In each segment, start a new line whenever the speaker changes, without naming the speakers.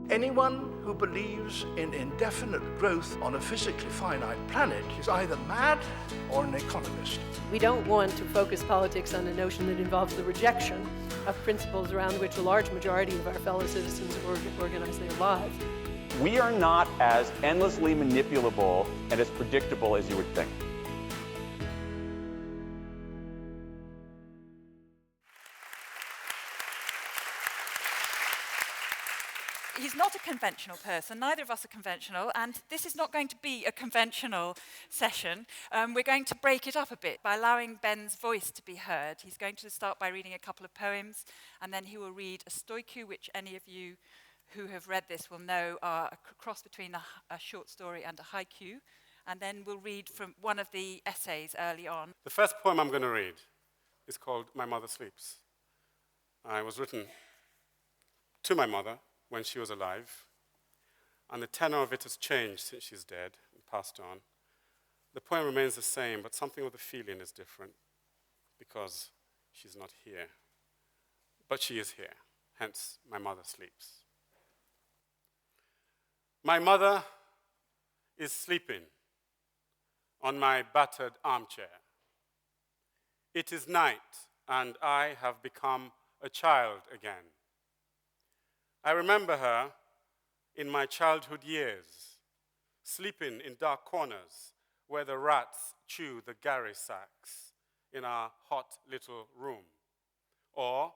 Anyone who believes in indefinite growth on a physically finite planet is either mad or an economist.
We don't want to focus politics on a notion that involves the rejection of principles around which a large majority of our fellow citizens organize their lives.
We are not as endlessly manipulable and as predictable as you would think.
He's not a conventional person, neither of us are conventional, and this is not going to be a conventional session. We're going to break it up a bit by allowing Ben's voice to be heard. He's going to start by reading a couple of poems, and then he will read a stoiku, which any of you who have read this will know are a cross between a short story and a haiku, and then we'll read from one of the essays early on.
The first poem I'm going to read is called My Mother Sleeps. It was written to my mother when she was alive, and the tenor of it has changed since she's dead and passed on. The poem remains the same, but something of the feeling is different because she's not here. But she is here, hence My Mother Sleeps. My mother is sleeping on my battered armchair. It is night, and I have become a child again. I remember her in my childhood years, sleeping in dark corners where the rats chew the Gary sacks in our hot little room, or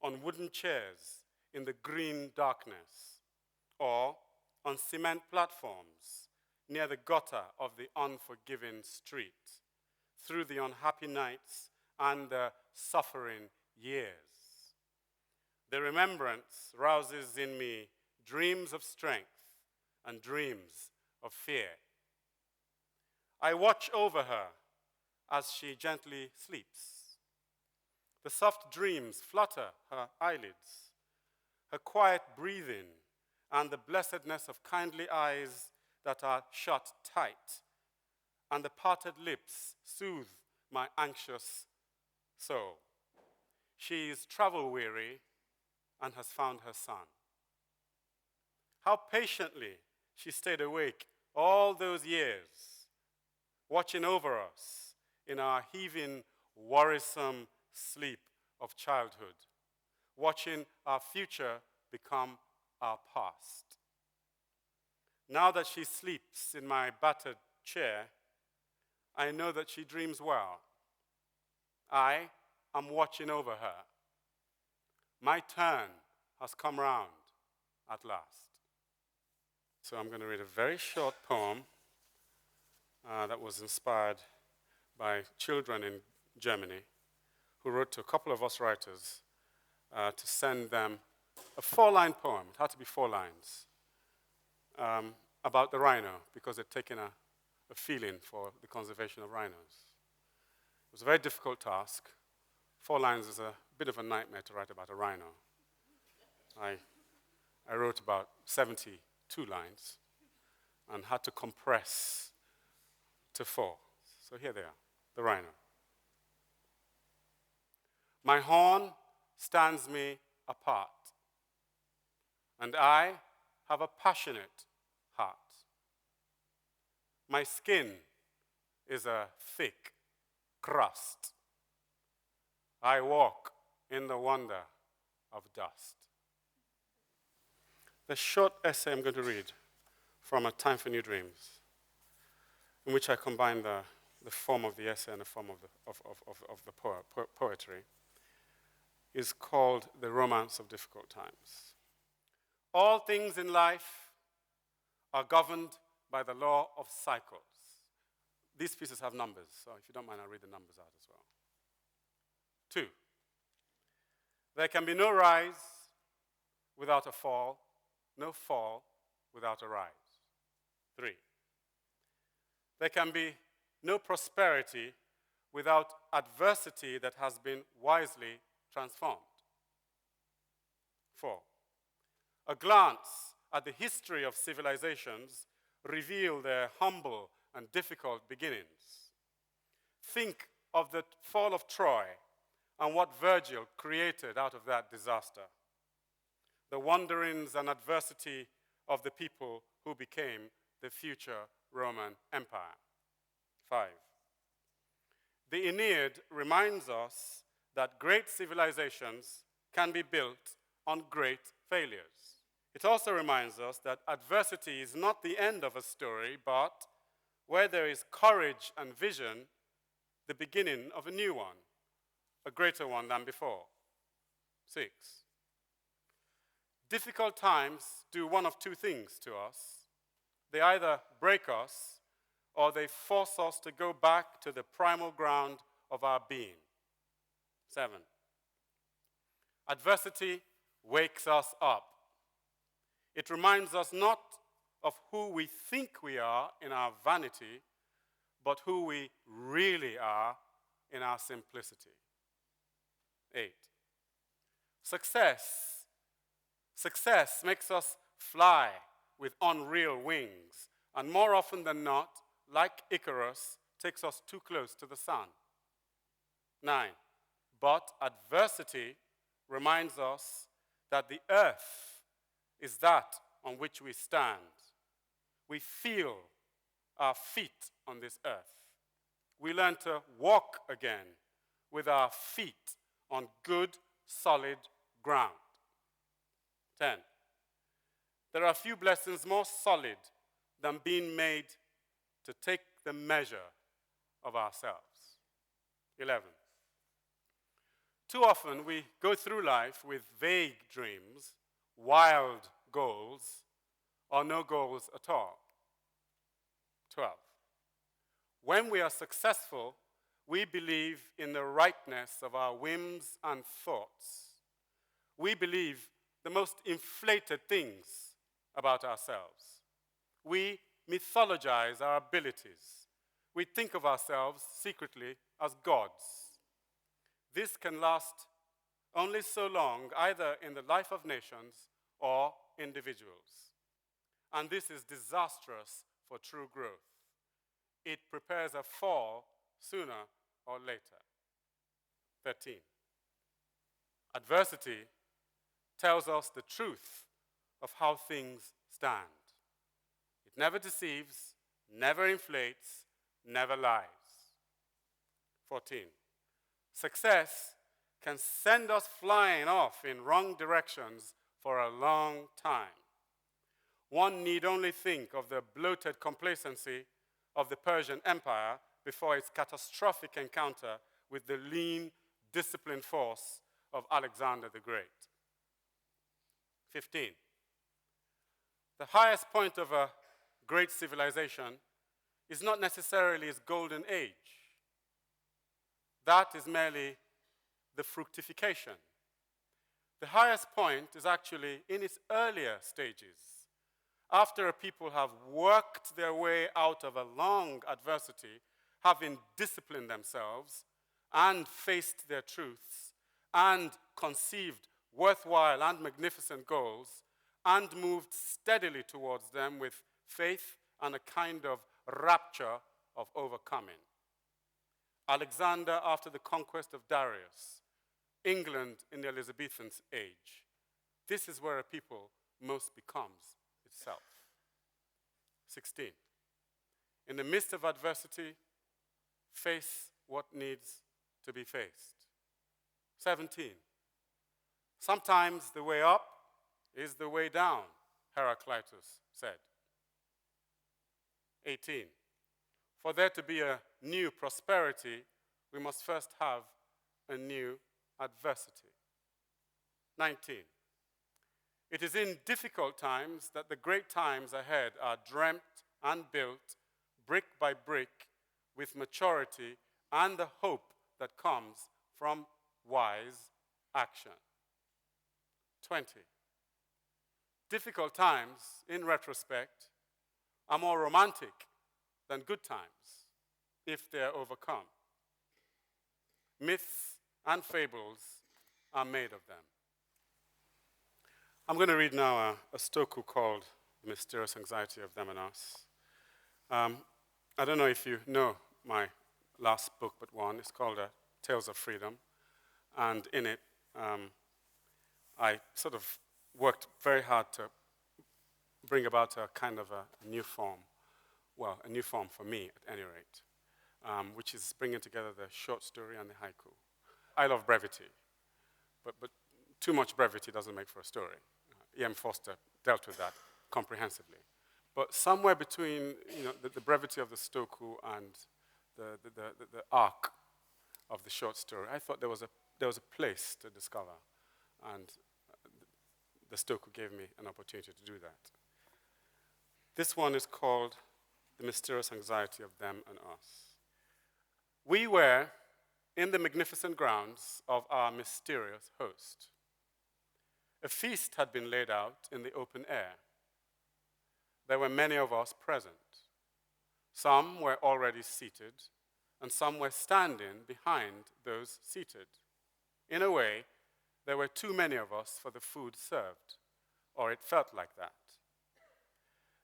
on wooden chairs in the green darkness, or on cement platforms near the gutter of the unforgiving street, through the unhappy nights and the suffering years. The remembrance rouses in me dreams of strength and dreams of fear. I watch over her as she gently sleeps. The soft dreams flutter her eyelids, her quiet breathing, and the blessedness of kindly eyes that are shut tight, and the parted lips soothe my anxious soul. She is travel-weary and has found her son. How patiently she stayed awake all those years, watching over us in our heaving, worrisome sleep of childhood, watching our future become our past. Now that she sleeps in my battered chair, I know that she dreams well. I am watching over her. My turn has come round at last. So I'm going to read a very short poem that was inspired by children in Germany who wrote to a couple of us writers to send them a 4-line poem. It had to be 4 lines about the rhino because they'd taken a feeling for the conservation of rhinos. It was a very difficult task. 4 lines is a bit of a nightmare to write about a rhino. I wrote about 72 lines and had to compress to 4. So here they are, the rhino. My horn stands me apart, and I have a passionate heart. My skin is a thick crust. I walk in the wonder of dust. The short essay I'm going to read from A Time for New Dreams, in which I combine the form of the essay and the form of the poetry, is called The Romance of Difficult Times. All things in life are governed by the law of cycles. These pieces have numbers, so if you don't mind, I'll read the numbers out as well. 2, there can be no rise without a fall, no fall without a rise. 3, there can be no prosperity without adversity that has been wisely transformed. 4, a glance at the history of civilizations reveal their humble and difficult beginnings. Think of the fall of Troy and what Virgil created out of that disaster. the wanderings and adversity of the people who became the future Roman Empire. 5. The Aeneid reminds us that great civilizations can be built on great failures. It also reminds us that adversity is not the end of a story, but where there is courage and vision, the beginning of a new one, a greater one than before. 6. Difficult times do one of two things to us. They either break us or they force us to go back to the primal ground of our being. 7. Adversity wakes us up. It reminds us not of who we think we are in our vanity, but who we really are in our simplicity. 8. Success makes us fly with unreal wings, and more often than not, like Icarus, takes us too close to the sun. 9. But adversity reminds us that the earth is that on which we stand. We feel our feet on this earth. We learn to walk again with our feet on good, solid ground. 10. There are few blessings more solid than being made to take the measure of ourselves. 11. Too often we go through life with vague dreams, wild goals, or no goals at all. 12. When we are successful, we believe in the rightness of our whims and thoughts. We believe the most inflated things about ourselves. We mythologize our abilities. We think of ourselves secretly as gods. This can last only so long, either in the life of nations or individuals. And this is disastrous for true growth. It prepares a fall sooner or later. 13. Adversity tells us the truth of how things stand. It never deceives, never inflates, never lies. 14. Success can send us flying off in wrong directions for a long time. One need only think of the bloated complacency of the Persian Empire before its catastrophic encounter with the lean, disciplined force of Alexander the Great. 15. The highest point of a great civilization is not necessarily its golden age. That is merely the fructification. The highest point is actually in its earlier stages. After a people have worked their way out of a long adversity, having disciplined themselves and faced their truths and conceived worthwhile and magnificent goals and moved steadily towards them with faith and a kind of rapture of overcoming. Alexander after the conquest of Darius, England in the Elizabethan age. This is where a people most becomes itself. 16. In the midst of adversity, face what needs to be faced. 17. Sometimes the way up is the way down, Heraclitus said. 18. For there to be a new prosperity, we must first have a new adversity. 19. It is in difficult times that the great times ahead are dreamt and built brick by brick with maturity and the hope that comes from wise action. 20. Difficult times, in retrospect, are more romantic than good times if they are overcome. Myths and fables are made of them. I'm going to read now a Stoku called The Mysterious Anxiety of Them and Us. I don't know if you know my last book but one. It's called Tales of Freedom. And in it, I sort of worked very hard to bring about a kind of a new form, well, a new form for me at any rate, which is bringing together the short story and the haiku. I love brevity, but too much brevity doesn't make for a story. E.M. Forster dealt with that comprehensively. But somewhere between the brevity of the stoku and the arc of the short story, I thought there was a place to discover, and the stoku gave me an opportunity to do that. This one is called The Mysterious Anxiety of Them and Us. We were in the magnificent grounds of our mysterious host. A feast had been laid out in the open air. There were many of us present. Some were already seated, and some were standing behind those seated. In a way, there were too many of us for the food served, or it felt like that.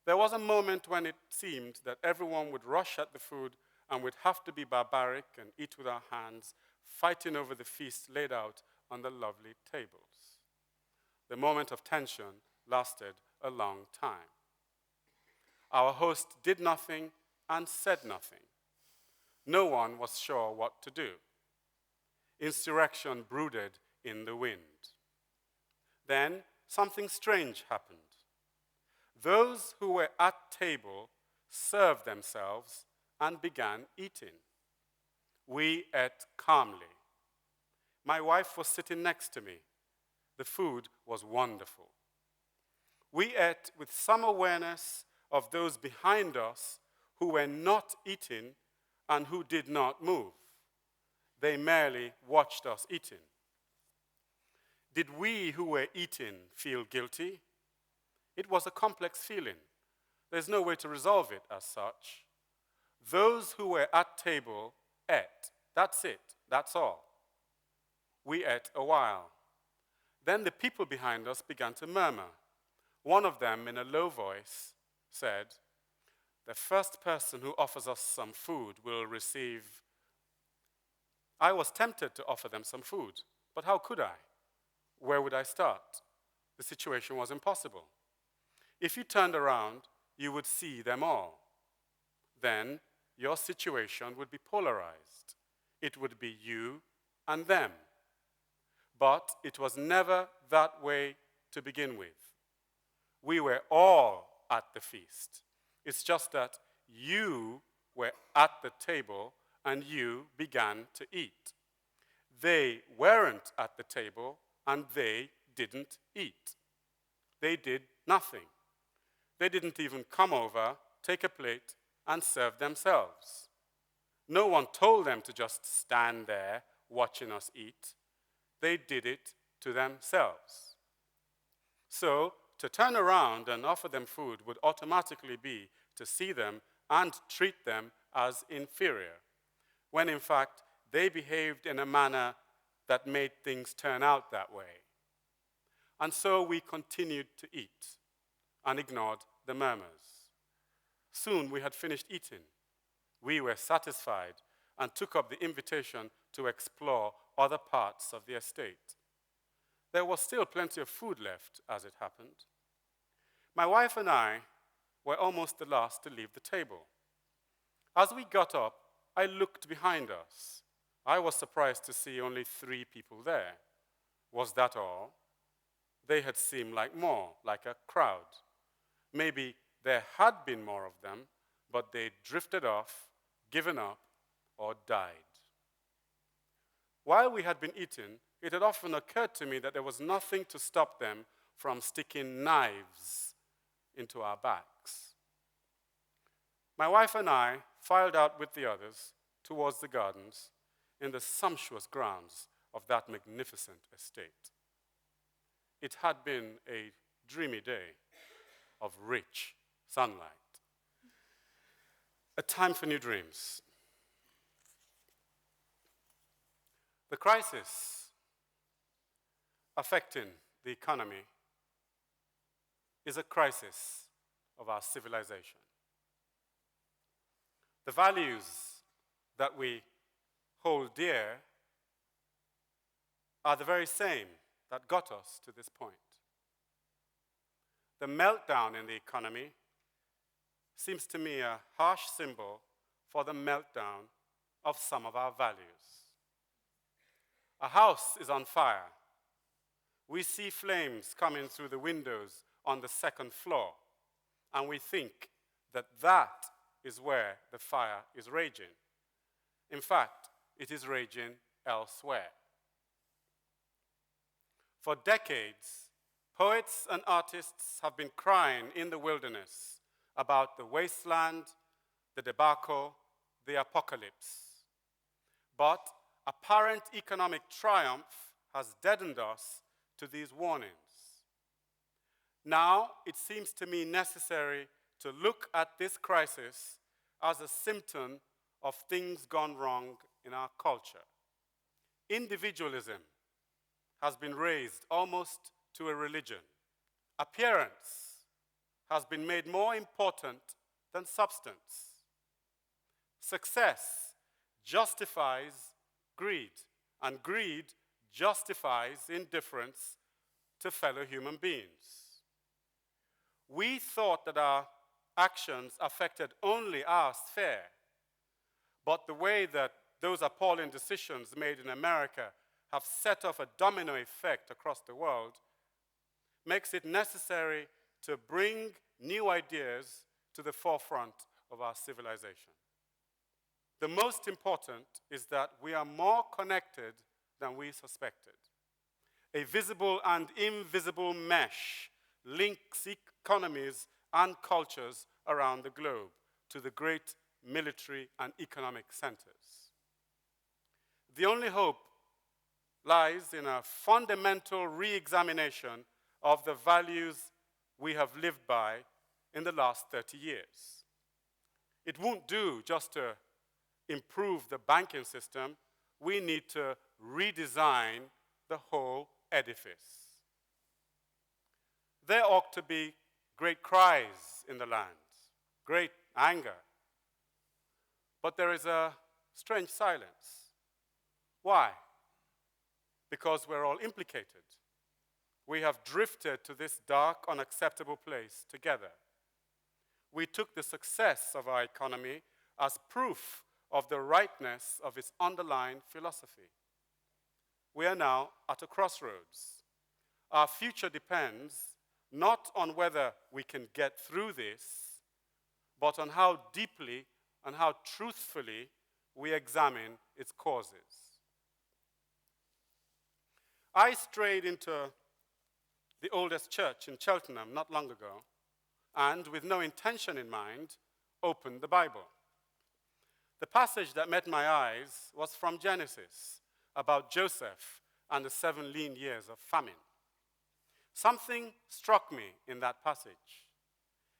There was a moment when it seemed that everyone would rush at the food and would have to be barbaric and eat with our hands, fighting over the feast laid out on the lovely tables. The moment of tension lasted a long time. Our host did nothing and said nothing. No one was sure what to do. Insurrection brooded in the wind. Then something strange happened. Those who were at table served themselves and began eating. We ate calmly. My wife was sitting next to me. The food was wonderful. We ate with some awareness of those behind us who were not eating and who did not move. They merely watched us eating. Did we who were eating feel guilty? It was a complex feeling. There's no way to resolve it as such. Those who were at table ate. That's it. That's all. We ate a while. Then the people behind us began to murmur. One of them, in a low voice, said, "The first person who offers us some food will receive." I was tempted to offer them some food, but how could I? Where would I start? The situation was impossible. If you turned around, you would see them all. Then your situation would be polarized. It would be you and them. But it was never that way to begin with. We were all at the feast. It's just that you were at the table and you began to eat. They weren't at the table and they didn't eat. They did nothing. They didn't even come over, take a plate, and serve themselves. No one told them to just stand there watching us eat. They did it to themselves. So, to turn around and offer them food would automatically be to see them and treat them as inferior, when in fact they behaved in a manner that made things turn out that way. And so we continued to eat and ignored the murmurs. Soon we had finished eating. We were satisfied and took up the invitation to explore other parts of the estate. There was still plenty of food left, as it happened. My wife and I were almost the last to leave the table. As we got up, I looked behind us. I was surprised to see only 3 people there. Was that all? They had seemed like more, like a crowd. Maybe there had been more of them, but they drifted off, given up, or died. While we had been eating, it had often occurred to me that there was nothing to stop them from sticking knives into our backs. My wife and I filed out with the others towards the gardens in the sumptuous grounds of that magnificent estate. It had been a dreamy day of rich sunlight. A time for new dreams. The crisis affecting the economy is a crisis of our civilization. The values that we hold dear are the very same that got us to this point. the meltdown in the economy seems to me a harsh symbol for the meltdown of some of our values. A house is on fire. We see flames coming through the windows on the second floor, and we think that that is where the fire is raging. In fact, it is raging elsewhere. For decades, poets and artists have been crying in the wilderness about the wasteland, the debacle, the apocalypse. But apparent economic triumph has deadened us to these warnings. Now, it seems to me necessary to look at this crisis as a symptom of things gone wrong in our culture. Individualism has been raised almost to a religion. Appearance has been made more important than substance. Success justifies greed, and greed justifies indifference to fellow human beings. We thought that our actions affected only our sphere, but the way that those appalling decisions made in America have set off a domino effect across the world makes it necessary to bring new ideas to the forefront of our civilization. The most important is that we are more connected than we suspected. A visible and invisible mesh links economies and cultures around the globe to the great military and economic centers. The only hope lies in a fundamental re-examination of the values we have lived by in the last 30 years. It won't do just to improve the banking system. We need to redesign the whole edifice. There ought to be great cries in the land, great anger. But there is a strange silence. Why? Because we're all implicated. We have drifted to this dark, unacceptable place together. We took the success of our economy as proof of the rightness of its underlying philosophy. We are now at a crossroads. Our future depends not on whether we can get through this, but on how deeply and how truthfully we examine its causes. I strayed into the oldest church in Cheltenham not long ago, and with no intention in mind, opened the Bible. The passage that met my eyes was from Genesis, about Joseph and the 7 lean years of famine. Something struck me in that passage.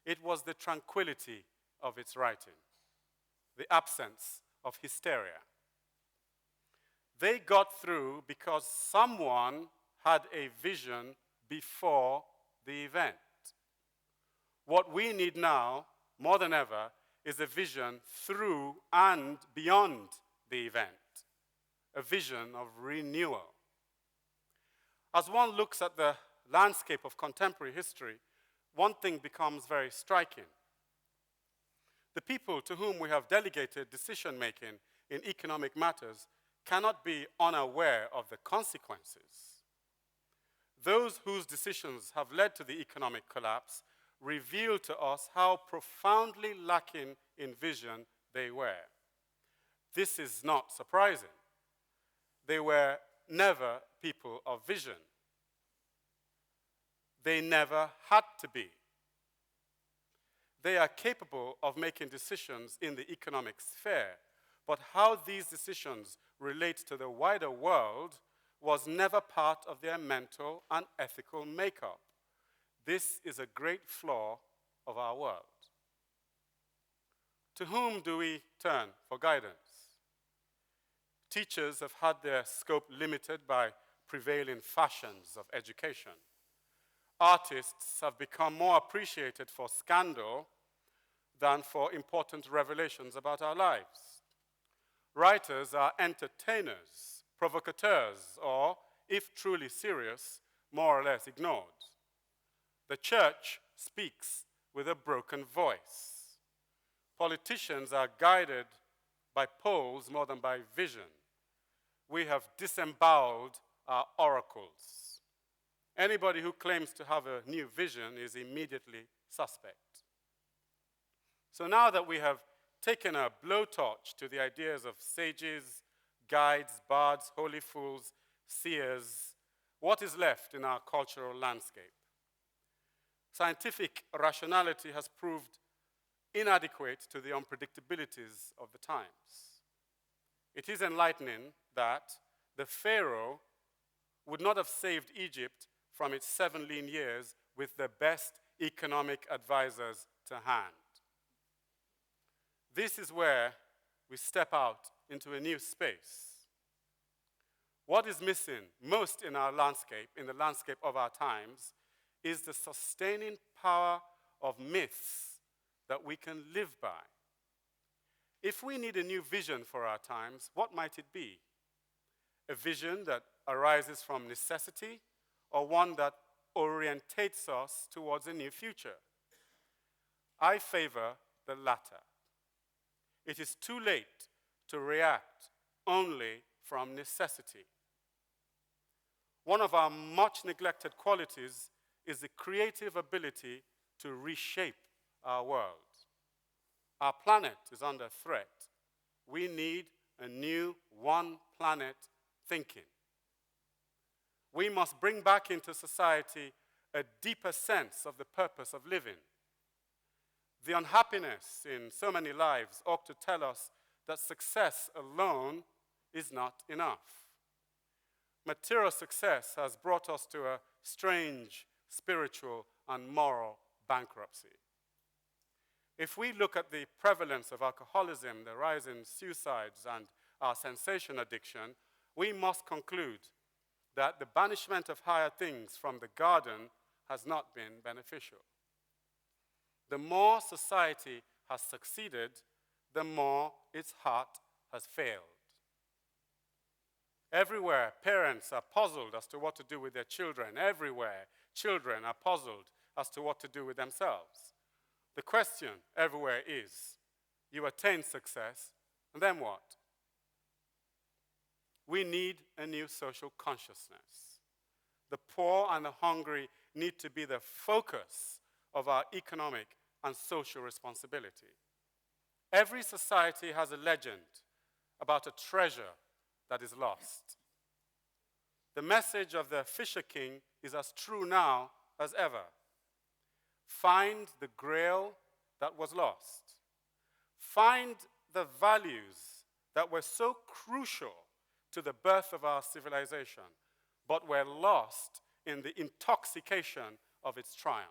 It was the tranquility of its writing, the absence of hysteria. They got through because someone had a vision before the event. What we need now, more than ever, is a vision through and beyond the event, a vision of renewal. As one looks at the landscape of contemporary history, one thing becomes very striking. The people to whom we have delegated decision-making in economic matters cannot be unaware of the consequences. Those whose decisions have led to the economic collapse reveal to us how profoundly lacking in vision they were. This is not surprising. They were never people of vision. They never had to be. They are capable of making decisions in the economic sphere, but how these decisions relate to the wider world was never part of their mental and ethical makeup. This is a great flaw of our world. To whom do we turn for guidance? Teachers have had their scope limited by prevailing fashions of education. Artists have become more appreciated for scandal than for important revelations about our lives. Writers are entertainers, provocateurs, or, if truly serious, more or less ignored. The church speaks with a broken voice. Politicians are guided by polls more than by vision. We have disemboweled our oracles. Anybody who claims to have a new vision is immediately suspect. So now that we have taken a blowtorch to the ideas of sages, guides, bards, holy fools, seers, what is left in our cultural landscape? Scientific rationality has proved inadequate to the unpredictabilities of the times. It is enlightening that the Pharaoh would not have saved Egypt from its 7 lean years with the best economic advisors to hand. This is where we step out into a new space. What is missing most in our landscape, in the landscape of our times, is the sustaining power of myths that we can live by. If we need a new vision for our times, what might it be? A vision that arises from necessity, or one that orientates us towards a new future? I favor the latter. It is too late to react only from necessity. One of our much neglected qualities is the creative ability to reshape our world. Our planet is under threat. We need a new one planet thinking. We must bring back into society a deeper sense of the purpose of living. The unhappiness in so many lives ought to tell us that success alone is not enough. Material success has brought us to a strange spiritual and moral bankruptcy. If we look at the prevalence of alcoholism, the rise in suicides, and our sensation addiction, we must conclude that the banishment of higher things from the garden has not been beneficial. The more society has succeeded, the more its heart has failed. Everywhere, parents are puzzled as to what to do with their children. Everywhere, children are puzzled as to what to do with themselves. The question everywhere is, you attain success, and then what? We need a new social consciousness. The poor and the hungry need to be the focus of our economic and social responsibility. Every society has a legend about a treasure that is lost. The message of the Fisher King is as true now as ever. Find the grail that was lost. Find the values that were so crucial to the birth of our civilization, but were lost in the intoxication of its triumphs.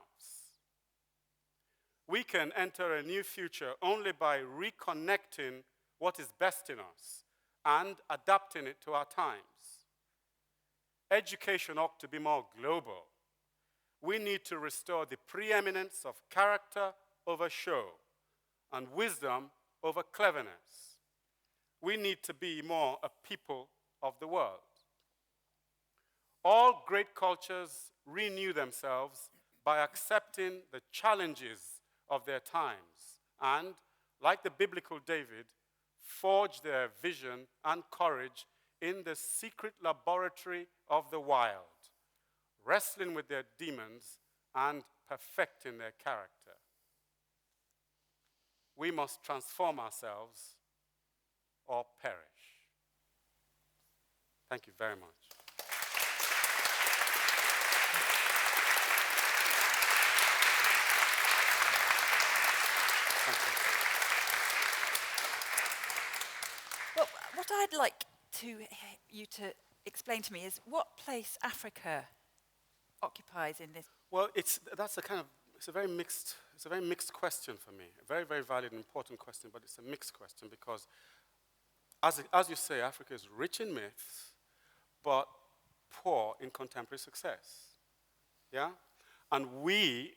We can enter a new future only by reconnecting what is best in us and adapting it to our times. Education ought to be more global. We need to restore the preeminence of character over show and wisdom over cleverness. We need to be more a people of the world. All great cultures renew themselves by accepting the challenges of their times and, like the biblical David, forge their vision and courage in the secret laboratory of the wild, wrestling with their demons and perfecting their character. We must transform ourselves or perish. Thank you very much. Thank you.
Well, what I'd like you to explain to me is what place Africa occupies in this.
Well, it's a very mixed question for me. A very, very valid and important question, but it's a mixed question because, as you say, Africa is rich in myths, but poor in contemporary success. Yeah? And we,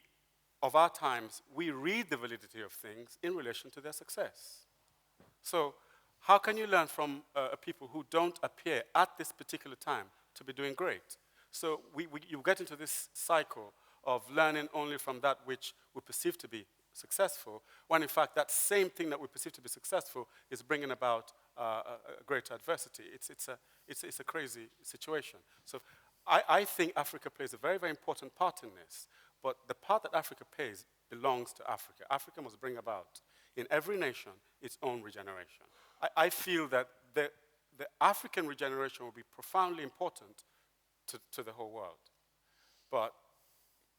of our times, we read the validity of things in relation to their success. So, how can you learn from a people who don't appear at this particular time to be doing great? So you get into this cycle of learning only from that which we perceive to be successful, when in fact that same thing that we perceive to be successful is bringing about a greater adversity. It's a crazy situation. So I think Africa plays a very, very important part in this, but the part that Africa plays belongs to Africa. Africa must bring about, in every nation, its own regeneration. I feel that the African regeneration will be profoundly important to the whole world. But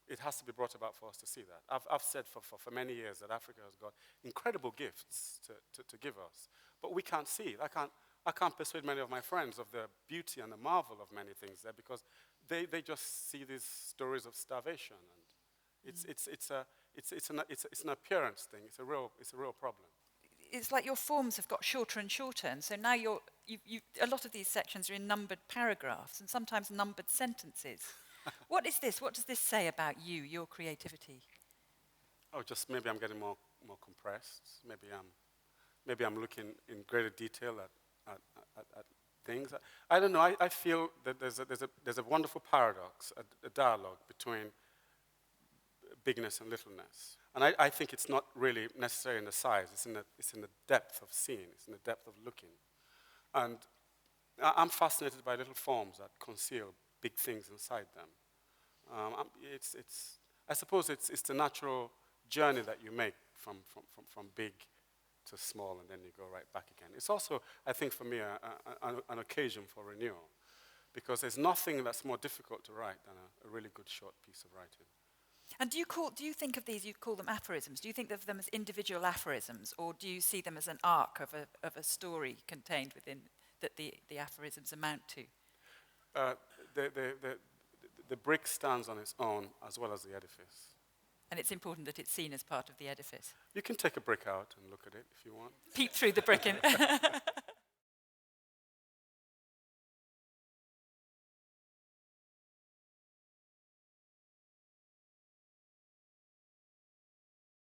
it has to be brought about for us to see that. I've said for many years that Africa has got incredible gifts to give us, but we can't see it. I can't persuade many of my friends of the beauty and the marvel of many things there because they just see these stories of starvation, and it's an appearance thing. It's a real problem.
It's like your forms have got shorter and shorter, and so now a lot of these sections are in numbered paragraphs and sometimes numbered sentences. What is this? What does this say about you, your creativity?
Oh, just maybe I'm getting more compressed. Maybe I'm looking in greater detail at things. I don't know. I feel that there's a wonderful paradox, a dialogue between bigness and littleness. And I think it's not really necessarily in the size. It's in the depth of seeing. It's in the depth of looking. And I'm fascinated by little forms that conceal big things inside them. I suppose it's the natural journey that you make from big to small, and then you go right back again. It's also, I think, for me, an occasion for renewal, because there's nothing that's more difficult to write than a really good short piece of writing.
And do you think of these, you call them aphorisms, do you think of them as individual aphorisms, or do you see them as an arc of a story contained within that the aphorisms amount to?
The brick stands on its own as well as the edifice.
And it's important that it's seen as part of the edifice.
You can take a brick out and look at it if you want.
Peep through the brick in.